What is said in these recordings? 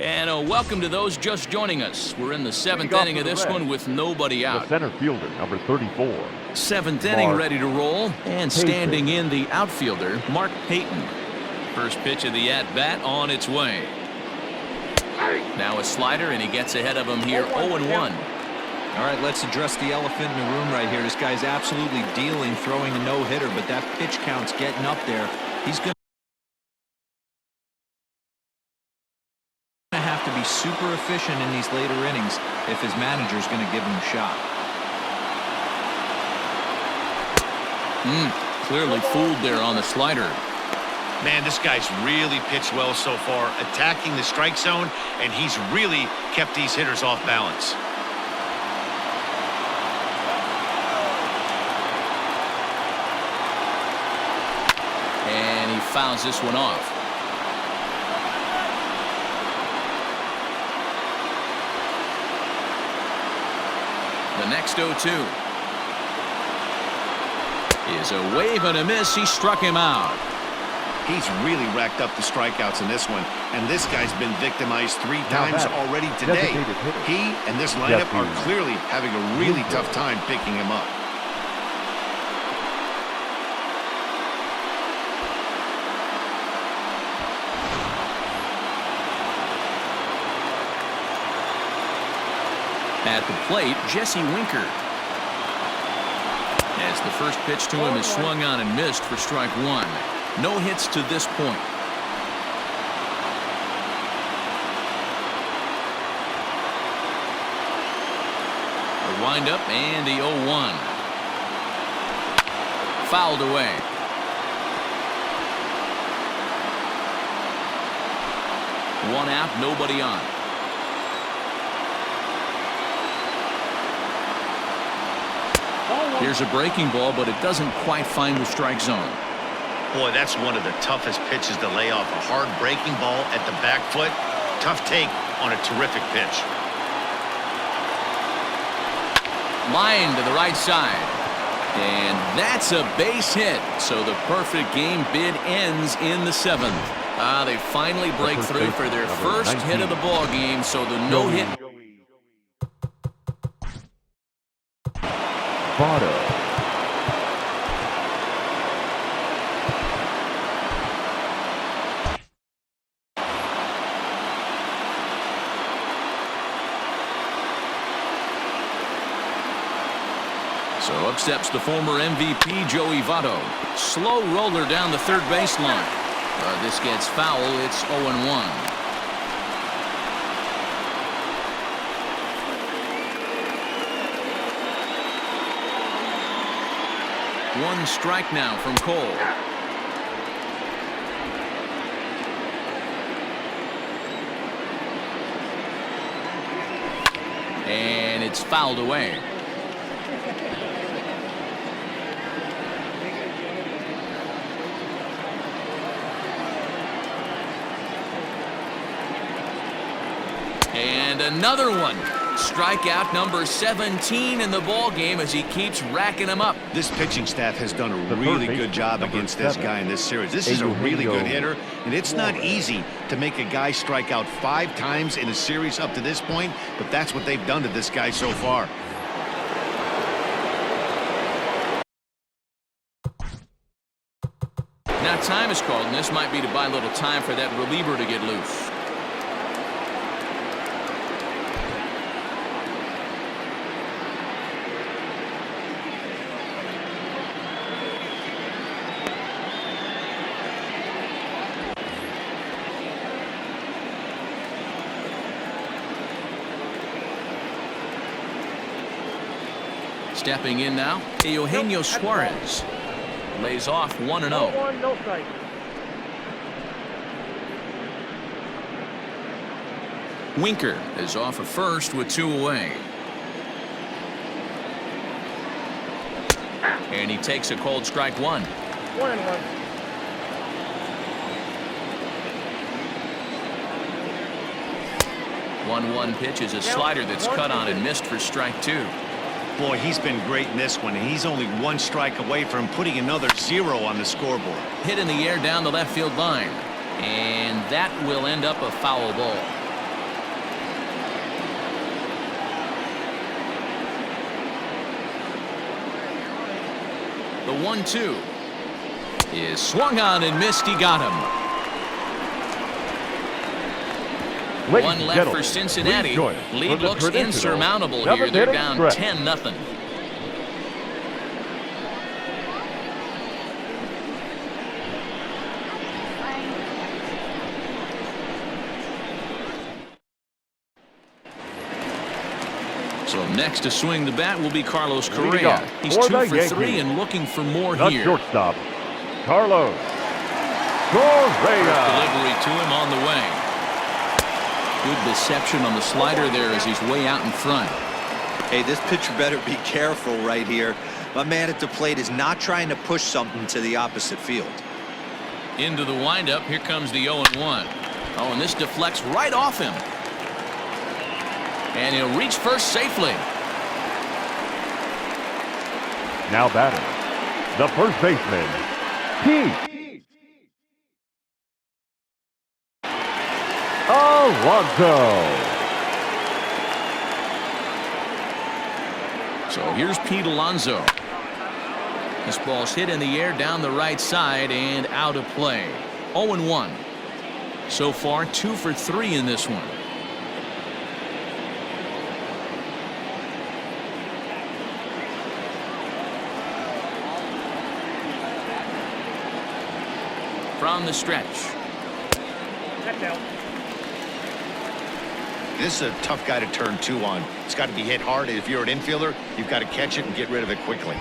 And welcome to those just joining us. We're in the 7th inning of this one with nobody out. The center fielder, number 34. 7th inning ready to roll. And standing in the outfielder, Mark Payton. First pitch of the at-bat on its way. Now a slider, and he gets ahead of him here, 0-1. All right, let's address the elephant in the room right here. This guy's absolutely dealing, throwing a no-hitter, but that pitch count's getting up there. He's going to have to be super efficient in these later innings if his manager's going to give him a shot. Clearly fooled there on the slider. Man, this guy's really pitched well so far, attacking the strike zone, and he's really kept these hitters off balance. And he fouls this one off. The next 0-2 is a wave and a miss. He struck him out. He's really racked up the strikeouts in this one, and this guy's been victimized 3 times already today. He and this lineup are clearly having a really tough time picking him up. At the plate, Jesse Winker. As the first pitch to him is swung on and missed for strike 1. No hits to this point. The windup and the 0-1. Fouled away. One out, nobody on. Here's a breaking ball, but it doesn't quite find the strike zone. Boy, that's one of the toughest pitches to lay off. A hard breaking ball at the back foot. Tough take on a terrific pitch. Line to the right side. And that's a base hit. So the perfect game bid ends in the 7th. They finally break through for their first hit of the ball game. So the no-hit. So up steps the former MVP, Joey Votto. Slow roller down the third baseline. This gets foul. It's 0-1. One strike now from Cole. And it's fouled away. And another one. Strikeout number 17 in the ball game as he keeps racking them up. This pitching staff has done a really good job against this guy in this series. This is a really good hitter, and it's not easy to make a guy strike out 5 times in a series up to this point, but that's what they've done to this guy so far. Now time is called, and this might be to buy a little time for that reliever to get loose. Stepping in now, Eugenio Suarez. Lays off 1-0. No strike. Winker is off at first with 2 away. And he takes a cold strike 1. 1-1. One pitch is a slider that's cut on and missed for strike 2. Boy, he's been great in this one, and he's only 1 strike away from putting another 0 on the scoreboard. Hit in the air down the left field line. And that will end up a foul ball. The 1-2 is swung on and missed. He got him. Ladies One and left gentlemen, for Cincinnati. please join us Lead for the looks traditional insurmountable here. seventh They're inning down stretch. 10-0. So next to swing the bat will be Carlos Correa. He's 2 for 3 and looking for more The here. shortstop, Carlos Correa. Delivery to him on the way. Good deception on the slider there as he's way out in front. Hey, this pitcher better be careful right here. My man at the plate is not trying to push something to the opposite field. Into the windup. Here comes the 0-1. Oh, and this deflects right off him. And he'll reach first safely. Now batting, the first baseman, Pete Alonso. So here's Pete Alonso. This ball's hit in the air down the right side and out of play. 0-1. So far 2 for 3 in this one. From the stretch. That's out. This is a tough guy to turn 2 on. It's got to be hit hard. If you're an infielder, you've got to catch it and get rid of it quickly.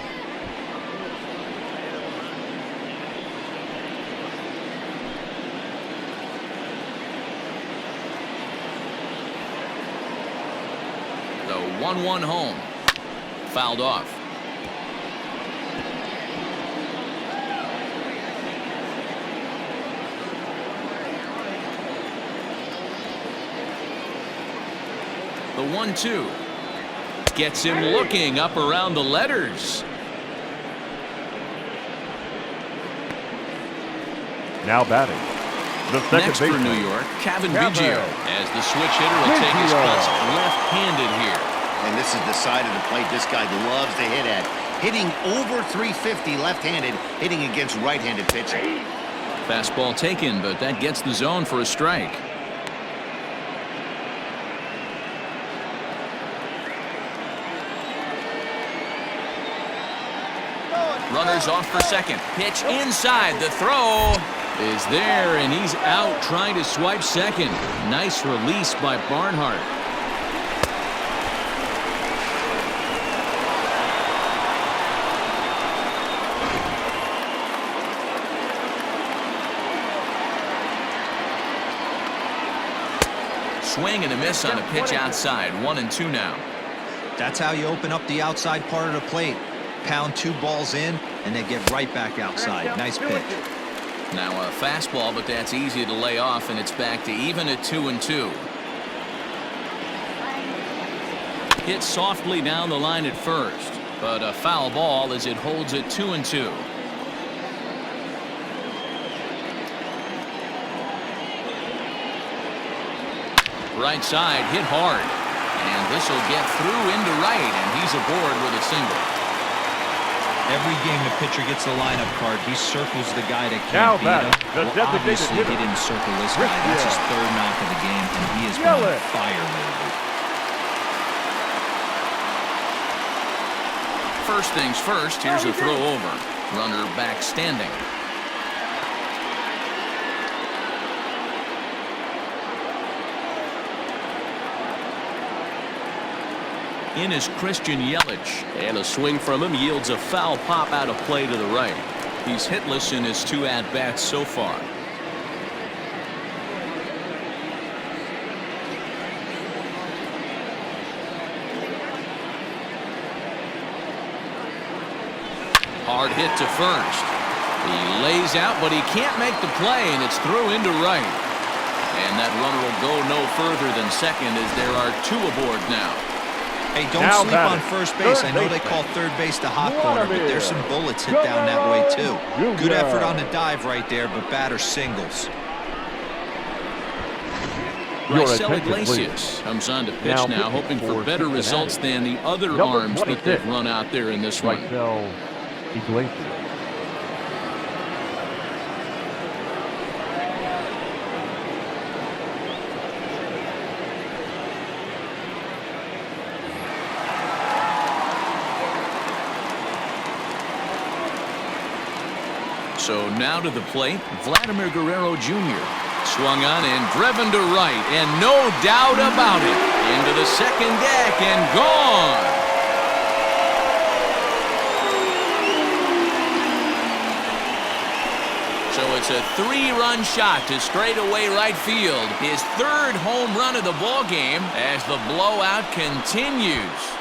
The 1-1 home. Fouled off. The 1-2 gets him looking up around the letters. Now batting, the second Next for baseman, New York, Kevin Chapman. Biggio, as the switch hitter will take his cuts left-handed here. And this is the side of the plate this guy loves to hit at. Hitting over 350 left-handed, hitting against right-handed pitching. Fastball taken, but that gets the zone for a strike. Runners off for second. Pitch inside. The throw is there, and he's out trying to swipe second. Nice release by Barnhart. Swing and a miss on a pitch outside. 1-2 now. That's how you open up the outside part of the plate. Pound 2 balls in, and they get right back outside. Nice pitch. Now a fastball, but that's easy to lay off, and it's back to even at 2-2. Hit softly down the line at first, but a foul ball as it holds at 2-2. Right side hit hard, and this will get through into right, and he's aboard with a single. Every game the pitcher gets the lineup card, he circles the guy that Now can't beat him. batting, the Well, designated obviously, he hitter, didn't circle this guy. That's his 3rd knock of the game, and he has been on fire lately. First things first, here's a throw over. Runner back standing. In is Christian Yelich, and a swing from him yields a foul pop out of play to the right. He's hitless in his 2 at-bats so far. Hard hit to first. He lays out, but he can't make the play, and it's through into right. And that runner will go no further than second as there are 2 aboard now. Hey, don't Now sleep batting, on first base. I know they baseman, call third base the hot corner, but there's some bullets hit down that way, too. Good effort on the dive right there, but batter singles. Your Raisel attention, Iglesias comes on to pitch Now now, pitching hoping for for better Cincinnati. results than the other Number arms that 26, they've run out there in this one. Raisel Iglesias. So now to the plate, Vladimir Guerrero Jr. Swung on and driven to right, and no doubt about it. Into the second deck and gone. So it's a 3-run shot to straightaway right field. His 3rd home run of the ball game as the blowout continues.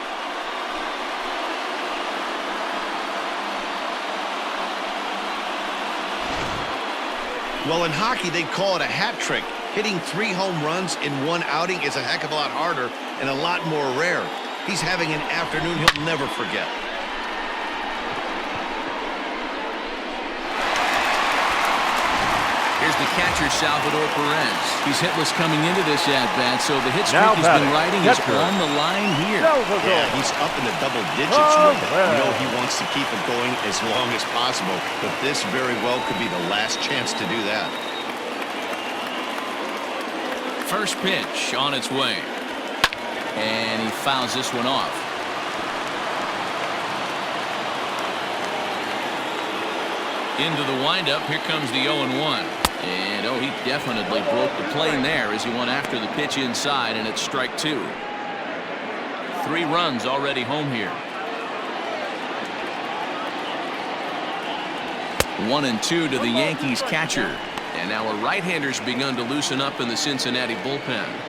Well, in hockey, they call it a hat trick. Hitting 3 home runs in one outing is a heck of a lot harder and a lot more rare. He's having an afternoon he'll never forget. Here's the catcher, Salvador Perez. He's hitless coming into this at-bat, so the hit streak he's been riding is on the line here. Yeah, he's up in the double digits with it. You know he wants to keep it going as long as possible, but this very well could be the last chance to do that. First pitch on its way. And he fouls this one off. Into the windup, here comes the 0-1. And, oh, he definitely broke the plane there as he went after the pitch inside, and it's strike 2. 3 runs already home here. 1-2 to the Yankees catcher. And now a right-hander's begun to loosen up in the Cincinnati bullpen.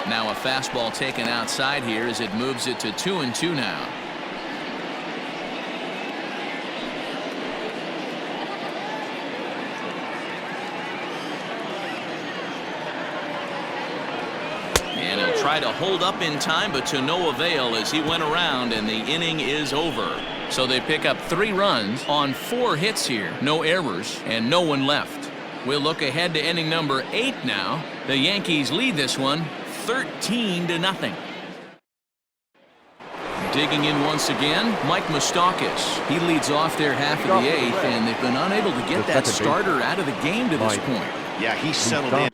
Now a fastball taken outside here as it moves it to 2-2 now. And he'll try to hold up in time, but to no avail as he went around and the inning is over. So they pick up 3 runs on 4 hits here. No errors and no one left. We'll look ahead to inning number 8 now. The Yankees lead this one 13-0. Digging in once again, Mike Moustakas. He leads off their half of the 8th, and they've been unable to get that starter out of the game to this point. Yeah, he's settled in.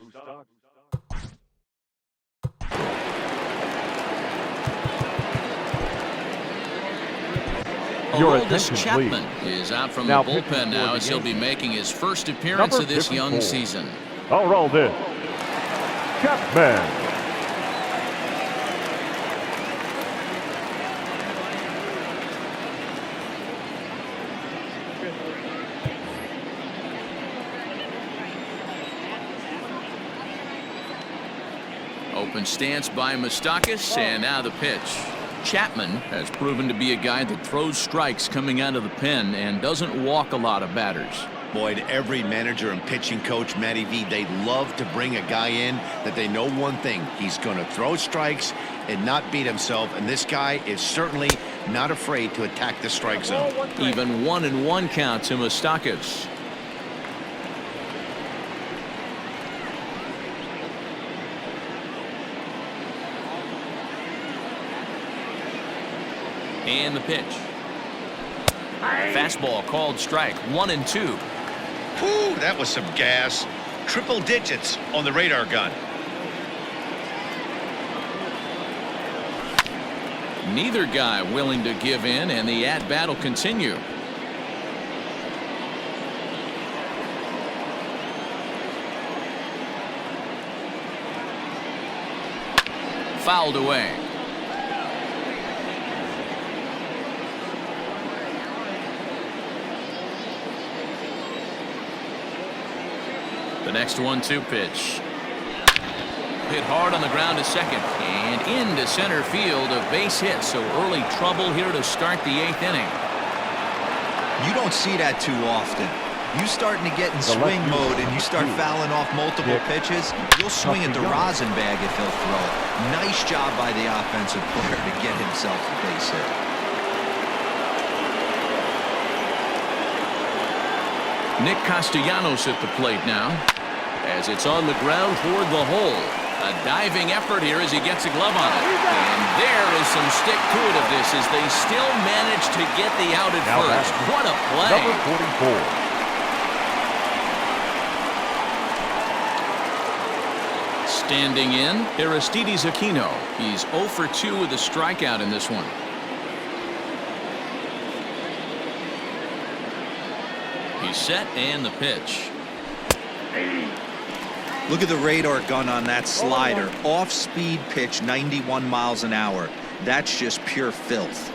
Aroldis Chapman is out from the bullpen now as he'll be making his first appearance of this young season. Aroldis Chapman. Open stance by Moustakas, and now the pitch. Chapman has proven to be a guy that throws strikes coming out of the pen and doesn't walk a lot of batters. Boyd, every manager and pitching coach, Matty V, they love to bring a guy in that they know one thing. He's going to throw strikes and not beat himself, and this guy is certainly not afraid to attack the strike zone. Even 1-1 count to Moustakas. And the pitch. Fastball called strike. 1-2. Whew, that was some gas. Triple digits on the radar gun. Neither guy willing to give in, and the at-bat will continue. Fouled away. The next 1-2 pitch. Hit hard on the ground to second and into center field, a base hit. So early trouble here to start the 8th inning. You don't see that too often. You starting to get in swing mode and you start fouling off multiple pitches, you'll swing at the rosin bag if he'll throw it. Nice job by the offensive player to get himself a base hit. Nick Castellanos at the plate now, as it's on the ground toward the hole. A diving effort here as he gets a glove on it. And there is some stick to it of this as they still manage to get the out at first. What a play. Number 44. Standing in, Aristides Aquino. He's 0 for 2 with a strikeout in this one. He's set and the pitch. Look at the radar gun on that slider. Off-speed pitch, 91 miles an hour. That's just pure filth.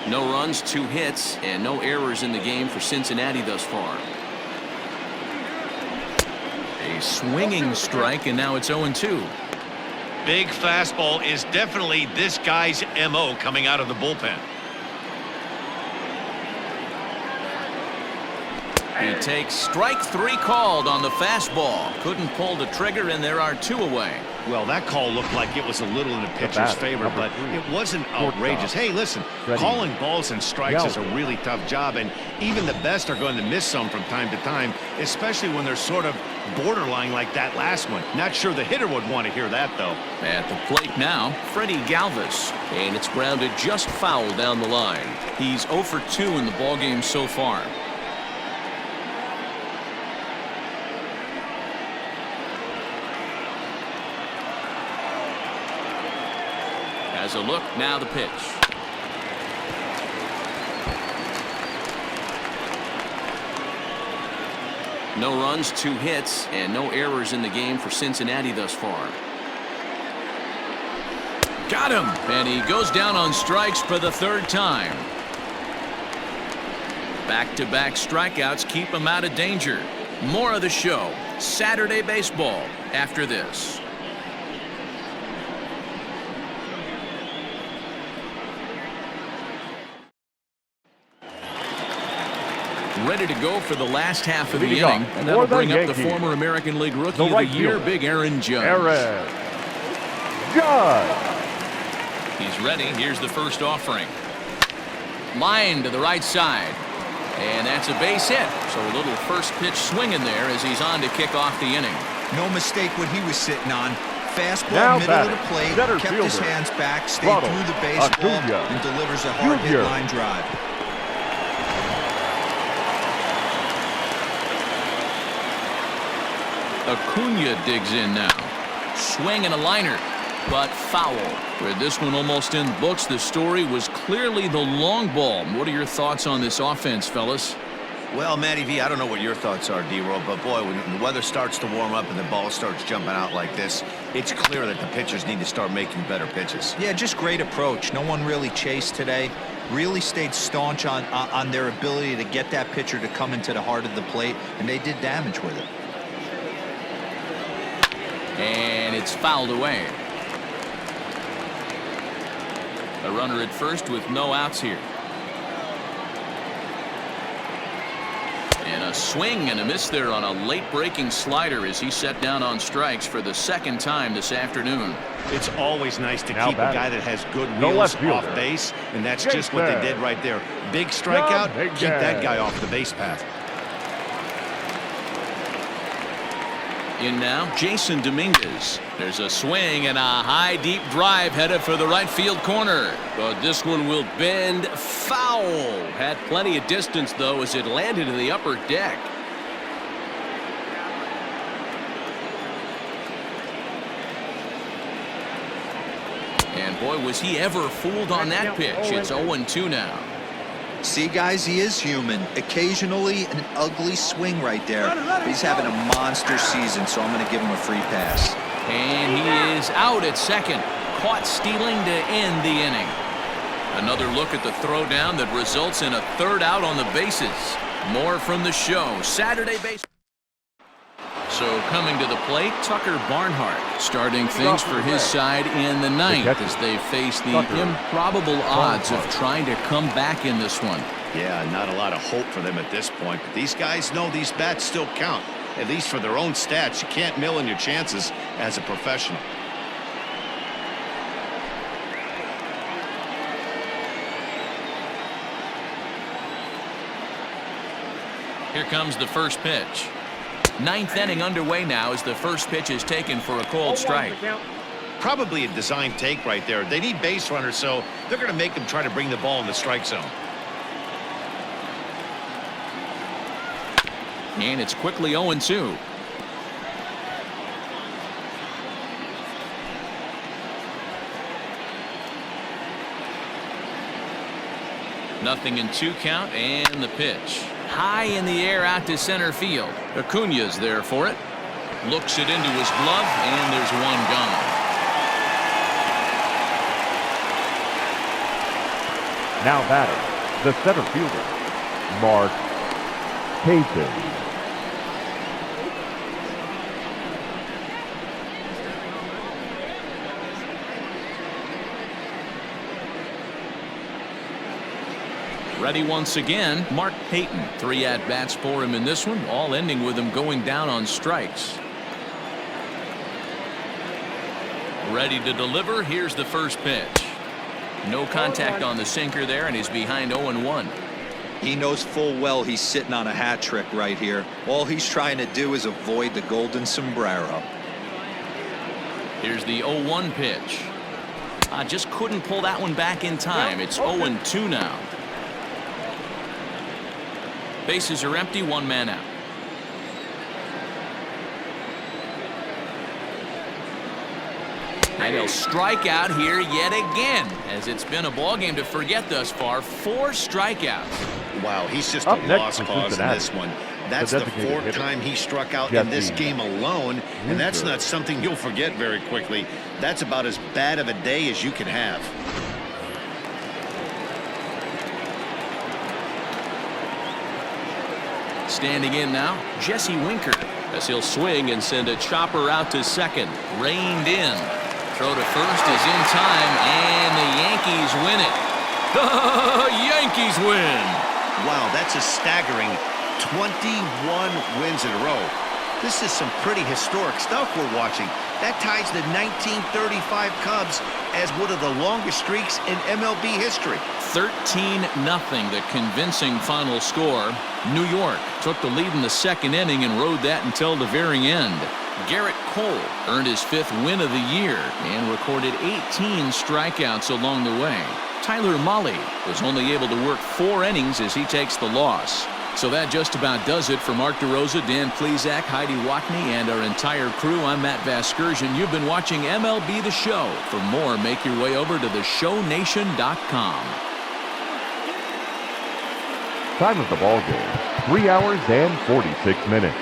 No runs, 2 hits, and no errors in the game for Cincinnati thus far. A swinging strike, and now it's 0-2. Big fastball is definitely this guy's MO coming out of the bullpen. He takes strike 3 called on the fastball. Couldn't pull the trigger, and there are 2 away. Well, that call looked like it was a little in the pitcher's favor, but it wasn't outrageous. Hey, listen, calling balls and strikes is a really tough job, and even the best are going to miss some from time to time, especially when they're sort of borderline like that last one. Not sure the hitter would want to hear that, though. At the plate now, Freddie Galvis, and it's grounded just foul down the line. He's 0 for 2 in the ballgame so far. As a look, now the pitch. No runs, 2 hits, and no errors in the game for Cincinnati thus far. Got him! And he goes down on strikes for the 3rd time. Back-to-back strikeouts keep him out of danger. More of the show. Saturday baseball after this. Ready to go for the last half of the inning, and that'll bring up the former American League Rookie of the Year, Big Aaron Judge. He's ready. Here's the first offering. Line to the right side, and that's a base hit. So a little first pitch swing in there as he's on to kick off the inning. No mistake what he was sitting on. Fastball, middle of the plate, kept his hands back, stayed through the baseball, and delivers a hard hit line drive. Acuna digs in now. Swing and a liner, but foul. With this one almost in the books, the story was clearly the long ball. What are your thoughts on this offense, fellas? Well, Matty V, I don't know what your thoughts are, D-Roll, but boy, when the weather starts to warm up and the ball starts jumping out like this, it's clear that the pitchers need to start making better pitches. Yeah, just great approach. No one really chased today. Really stayed staunch on their ability to get that pitcher to come into the heart of the plate, and they did damage with it. And it's fouled away. A runner at first with no outs here. And a swing and a miss there on a late breaking slider as he set down on strikes for the 2nd time this afternoon. It's always nice to keep a guy that has good wheels off base, and that's just what they did right there. Big strikeout, keep that guy off the base path. In now, Jason Dominguez. There's a swing and a high deep drive headed for the right field corner. But this one will bend foul. Had plenty of distance, though, as it landed in the upper deck. And boy, was he ever fooled on that pitch. It's 0-2 now. See, guys, he is human. Occasionally an ugly swing right there. But he's having a monster season, so I'm going to give him a free pass. And he is out at second. Caught stealing to end the inning. Another look at the throwdown that results in a 3rd out on the bases. More from the show. Saturday baseball. So coming to the plate, Tucker Barnhart starting things for his side in the 9th as they face the improbable odds of trying to come back in this one. Yeah, not a lot of hope for them at this point, but these guys know these bats still count. At least for their own stats, you can't mill in your chances as a professional. Here comes the first pitch. Ninth inning underway now as the first pitch is taken for a called strike. Probably a design take right there. They need base runners, so they're going to make them try to bring the ball in the strike zone. And it's quickly 0-2. Nothing in 2 count, and the pitch. High in the air out to center field. Acuna's there for it. Looks it into his glove, and there's one gone. Now batting, the center fielder, Mark Payton. Ready once again, Mark Payton. 3 at-bats for him in this one, all ending with him going down on strikes. Ready to deliver. Here's the first pitch. No contact on the sinker there, and he's behind 0-1. He knows full well he's sitting on a hat trick right here. All he's trying to do is avoid the golden sombrero. Here's the 0-1 pitch. Just couldn't pull that one back in time. It's 0-2 now. Bases are empty, 1 man out. And he'll strike out here yet again, as it's been a ball game to forget thus far. 4 strikeouts. Wow, he's just Up a next lost for cause in Cincinnati. this one. That's the 4th hitter, time he struck out Yankee. in this game alone, and that's not something you'll forget very quickly. That's about as bad of a day as you can have. Standing in now, Jesse Winker, as he'll swing and send a chopper out to second. Reined in. Throw to first is in time, and the Yankees win it. The Yankees win. Wow, that's a staggering 21 wins in a row. This is some pretty historic stuff we're watching. That ties the 1935 Cubs as one of the longest streaks in MLB history. 13-0, the convincing final score. New York took the lead in the 2nd inning and rode that until the very end. Garrett Cole earned his 5th win of the year and recorded 18 strikeouts along the way. Tyler Mahle was only able to work 4 innings as he takes the loss. So that just about does it for Mark DeRosa, Dan Plesac, Heidi Watney, and our entire crew. I'm Matt Vasgersian. You've been watching MLB The Show. For more, make your way over to theshownation.com. Time of the ball game, 3 hours and 46 minutes.